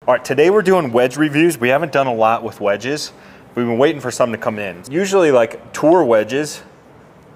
All right, today we're doing wedge reviews. We haven't done a lot with wedges. We've been waiting for some to come in. Usually like tour wedges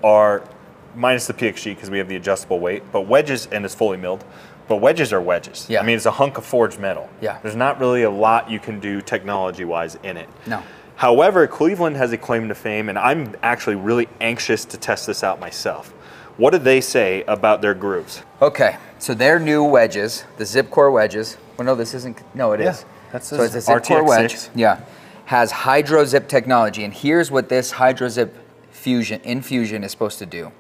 are minus the PXG because we have the adjustable weight, but wedges, and it's fully milled, but wedges are wedges. Yeah. I mean, it's a hunk of forged metal. Yeah. There's not really a lot you can do technology-wise in it. No. However, Cleveland has a claim to fame, and I'm actually really anxious to test this out myself. What do they say about their grooves? Okay, so their new wedges, the ZipCore wedges. Well, no, this isn't. No, it is. That's so it's a ZipCore wedge. 6. Yeah, has Hydra Zip technology, and here's what this Hydra Zip infusion is supposed to do.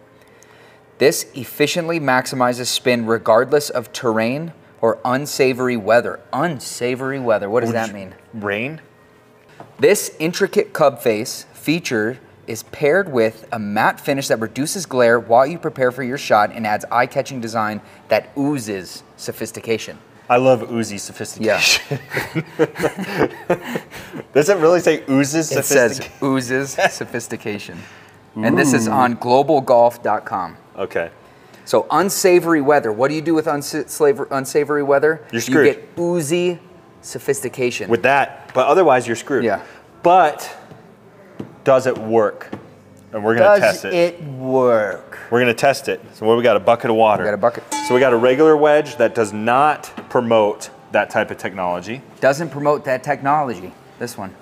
This efficiently maximizes spin regardless of terrain or unsavory weather. Unsavory weather. What does that mean? Rain. This intricate cub face feature is paired with a matte finish that reduces glare while you prepare for your shot and adds eye-catching design that oozes sophistication. I love oozy sophistication. Yeah. Does it really say oozes It sophistication? says oozes sophistication. And this is on globalgolf.com. Okay. So unsavory weather. What do you do with unsavory weather? You're screwed. You get oozy sophistication. With that, but otherwise you're screwed. Yeah. But does it work? And we're gonna test it. Does it work? We're gonna test it. So what we got? A bucket of water. We got a bucket. So we got a regular wedge that does not promote that type of technology. Doesn't promote that technology. This one.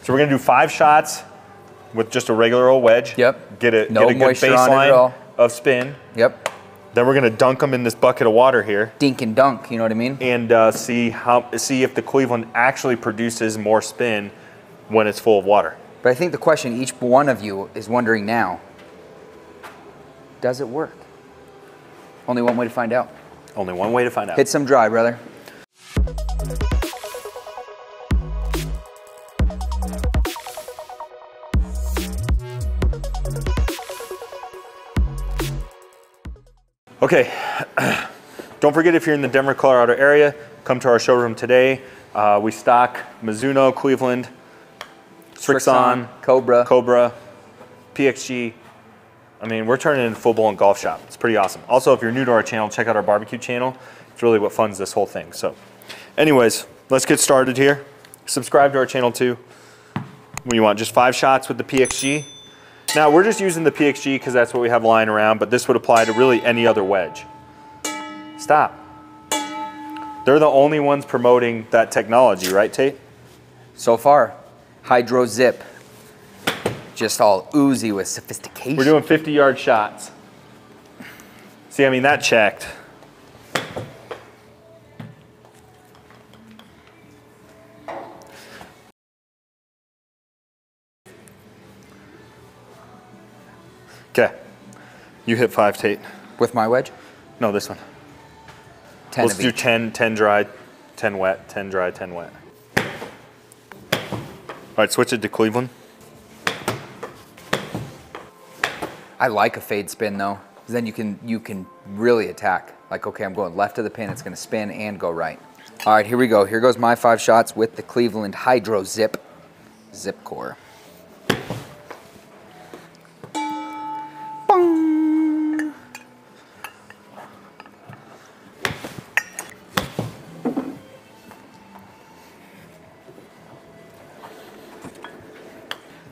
So we're gonna do 5 shots with just a regular old wedge. Yep. Get a No good moisture on it at baseline all. of spin. Yep. Then we're gonna dunk them in this bucket of water here. Dink and dunk, you know what I mean? And see if the Cleveland actually produces more spin when it's full of water. But I think the question each one of you is wondering now, does it work? Only one way to find out. Only one way to find out. Hit some dry, brother. Okay, don't forget if you're in the Denver, Colorado area, come to our showroom today. We stock Mizuno, Cleveland, Strixon, Cobra, PXG. I mean, we're turning into a full-blown golf shop. It's pretty awesome. Also, if you're new to our channel, check out our barbecue channel. It's really what funds this whole thing. So anyways, let's get started here. Subscribe to our channel too. What do you want, just 5 shots with the PXG? Now, we're just using the PXG because that's what we have lying around, but this would apply to really any other wedge. Stop. They're the only ones promoting that technology, right, Tate? So far, Hydra Zip. Just all oozy with sophistication. We're doing 50-yard shots. See, I mean, that checked. Okay, you hit 5, Tate. With my wedge? No, this one. 10 Let's of do each. 10 dry, 10 wet, 10 dry, 10 wet. All right, switch it to Cleveland. I like a fade spin though, because then you can really attack. Like, okay, I'm going left of the pin, it's gonna spin and go right. All right, here we go. Here goes my 5 shots with the Cleveland Hydra Zip ZipCore. Bong.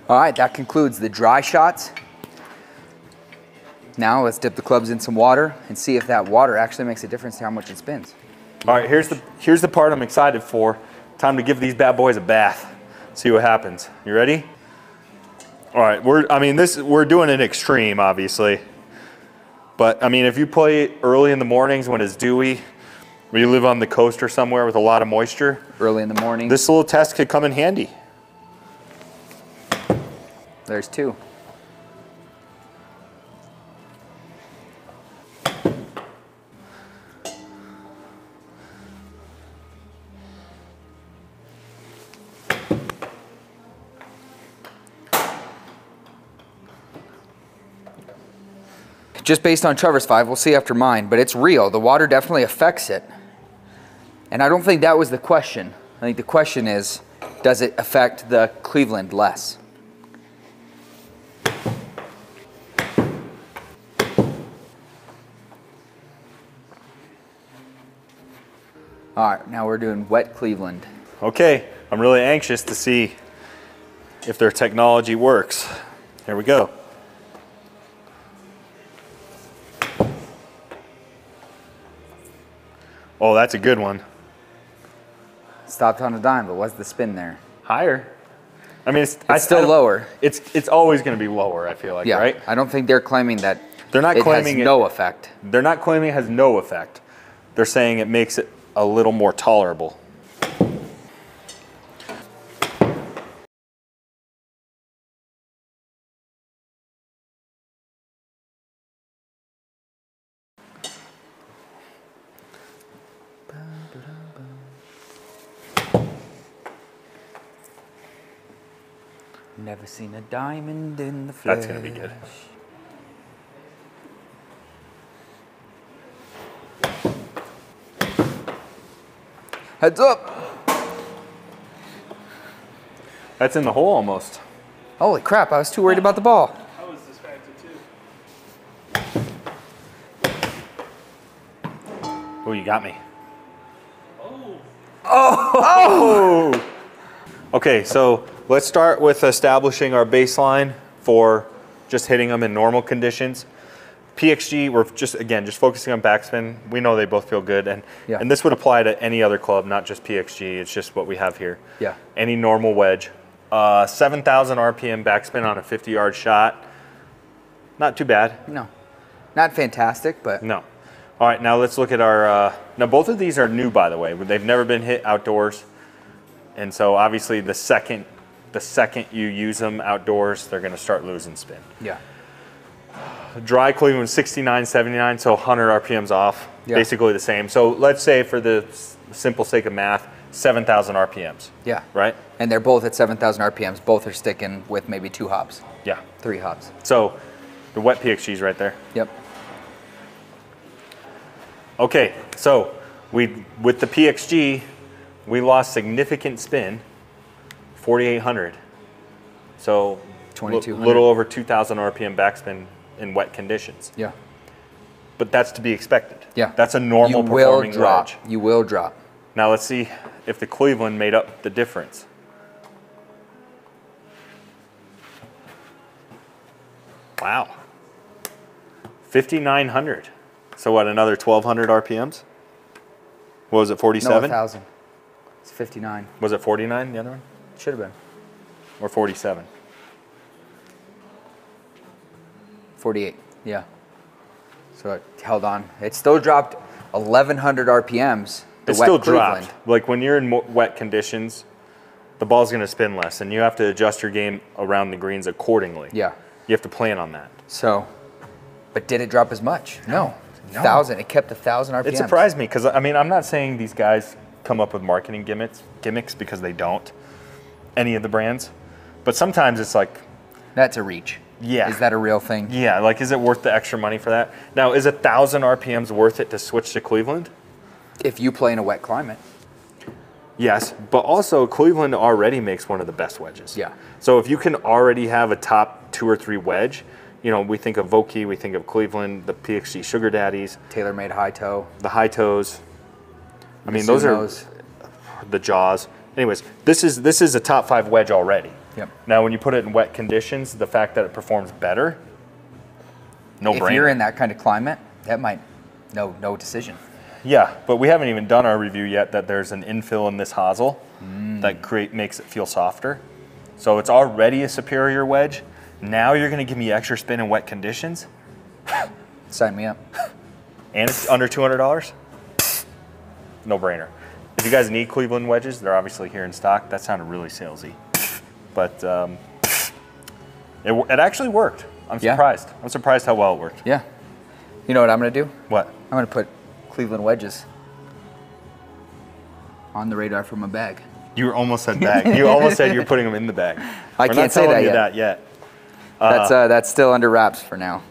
All right, that concludes the dry shots. Now let's dip the clubs in some water and see if that water actually makes a difference to how much it spins. All right, here's the part I'm excited for. Time to give these bad boys a bath. See what happens. You ready? All right, we're doing an extreme, obviously. But I mean, if you play early in the mornings when it's dewy, or you live on the coast or somewhere with a lot of moisture, Early in the morning. this little test could come in handy. There's 2. Just based on Trevor's 5, we'll see after mine, but it's real. The water definitely affects it. And I don't think that was the question. I think the question is, does it affect the Cleveland less? All right, now we're doing wet Cleveland. Okay, I'm really anxious to see if their technology works. Here we go. Oh, that's a good one. Stopped on a dime, but what's the spin there? Higher. I mean, it's still lower. It's always going to be lower, I feel like, Yeah, right? I don't think they're claiming that They're not claiming has no effect. They're not claiming it has no effect. They're saying it makes it a little more tolerable. Never seen a diamond in the flesh. That's going to be good. Heads up. That's in the hole almost. Holy crap, I was too worried about the ball. I was distracted too. Oh, you got me. Oh. Oh! Okay, so let's start with establishing our baseline for just hitting them in normal conditions. PXG, we're just focusing on backspin. We know they both feel good, and this would apply to any other club, not just PXG. It's just what we have here. Yeah. Any normal wedge. 7,000 RPM backspin on a 50-yard shot. Not too bad. No. Not fantastic, but... No. All right, now let's look at our... now, both of these are new, by the way. They've never been hit outdoors. And so, obviously, the second you use them outdoors, they're going to start losing spin. Yeah. Dry Cleveland 69, 79, so 100 RPMs off. Yeah. Basically the same. So let's say for the simple sake of math, 7,000 RPMs. Yeah. Right? And they're both at 7,000 RPMs. Both are sticking with maybe 2 hops. Yeah. 3 hops. So the wet PXG's right there. Yep. Okay, so with the PXG, we lost significant spin, 4,800. So 2,200. little over 2,000 RPM backspin in wet conditions. Yeah. But that's to be expected. Yeah. That's a normal performing wedge. You will drop. Now let's see if the Cleveland made up the difference. Wow. 5,900. So what, another 1,200 RPMs? What was it, 47? No, 1,000. It's 59. Was it 49, the other one? Should have been. Or 47? 48, yeah. So it held on. It still dropped 1,100 RPMs. It still dropped. Like when you're in wet conditions, the ball's going to spin less, and you have to adjust your game around the greens accordingly. Yeah. You have to plan on that. So, but did it drop as much? No. 1,000. It kept 1,000 RPMs. It surprised me because, I mean, I'm not saying these guys come up with marketing gimmicks because they don't, any of the brands. But sometimes it's like... That's a reach. Yeah. Is that a real thing? Yeah, like is it worth the extra money for that? Now, is 1,000 RPMs worth it to switch to Cleveland? If you play in a wet climate. Yes, but also Cleveland already makes one of the best wedges. Yeah. So if you can already have a top 2 or 3 wedge, you know, we think of Vokey, we think of Cleveland, the PXG Sugar Daddies. TaylorMade high toe. The high toes. I mean, those are the jaws. Anyways, this is a top 5 wedge already. Yep. Now, when you put it in wet conditions, the fact that it performs better, no brainer. If you're in that kind of climate, that might, no decision. Yeah, but we haven't even done our review yet that there's an infill in this hosel that makes it feel softer. So it's already a superior wedge. Now you're going to give me extra spin in wet conditions? Sign me up. And it's under $200? No brainer. If you guys need Cleveland wedges, they're obviously here in stock. That sounded really salesy. But it actually worked. I'm surprised. Yeah. I'm surprised how well it worked. Yeah. You know what I'm going to do? What? I'm going to put Cleveland wedges on the radar for my bag. You almost said bag. You almost said you're putting them in the bag. I can't say that yet. That yet. That's still under wraps for now.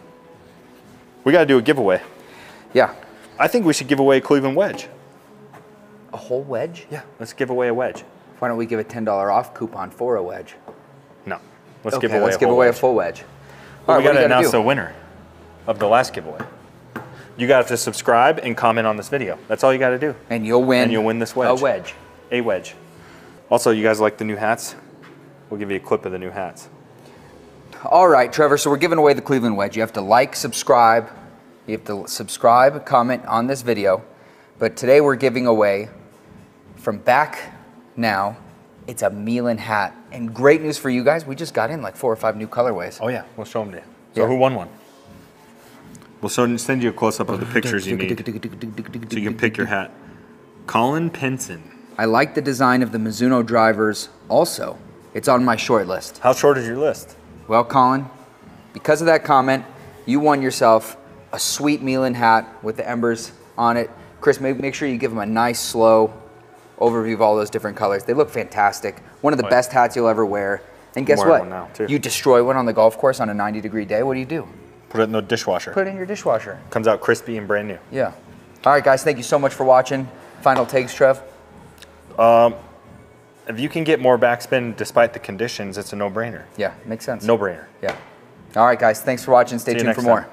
We got to do a giveaway. Yeah. I think we should give away a Cleveland wedge. A whole wedge? Yeah. Let's give away a wedge. Why don't we give a $10 off coupon for a wedge? No. Let's give away a full wedge. Well, we got to announce the winner of the last giveaway. You got to subscribe and comment on this video. That's all you got to do. And you'll win. And you'll win this wedge. A wedge. A wedge. Also, you guys like the new hats? We'll give you a clip of the new hats. All right, Trevor, so we're giving away the Cleveland wedge. You have to like, subscribe. You have to subscribe, comment on this video. But today we're giving away, from back now, it's a Milan hat. And great news for you guys, we just got in like 4 or 5 new colorways. Oh yeah, we'll show them to you. So Yeah. who won one? We'll send you a close-up of the pictures you need so you can pick your hat. Colin Penson. I like the design of the Mizuno drivers also. It's on my short list. How short is your list? Well, Colin, because of that comment, you won yourself a sweet Milan hat with the embers on it. Chris, make sure you give them a nice, slow overview of all those different colors. They look fantastic. One of the best hats you'll ever wear. And guess wearing what? one now, too. You destroy one on the golf course on a 90-degree day. What do? Put it in the dishwasher. Put it in your dishwasher. Comes out crispy and brand new. Yeah. All right, guys, thank you so much for watching. Final takes, Trev? If you can get more backspin despite the conditions, it's a no-brainer. Yeah, makes sense. No-brainer. Yeah. All right, guys, thanks for watching. Stay See you tuned next for more. time.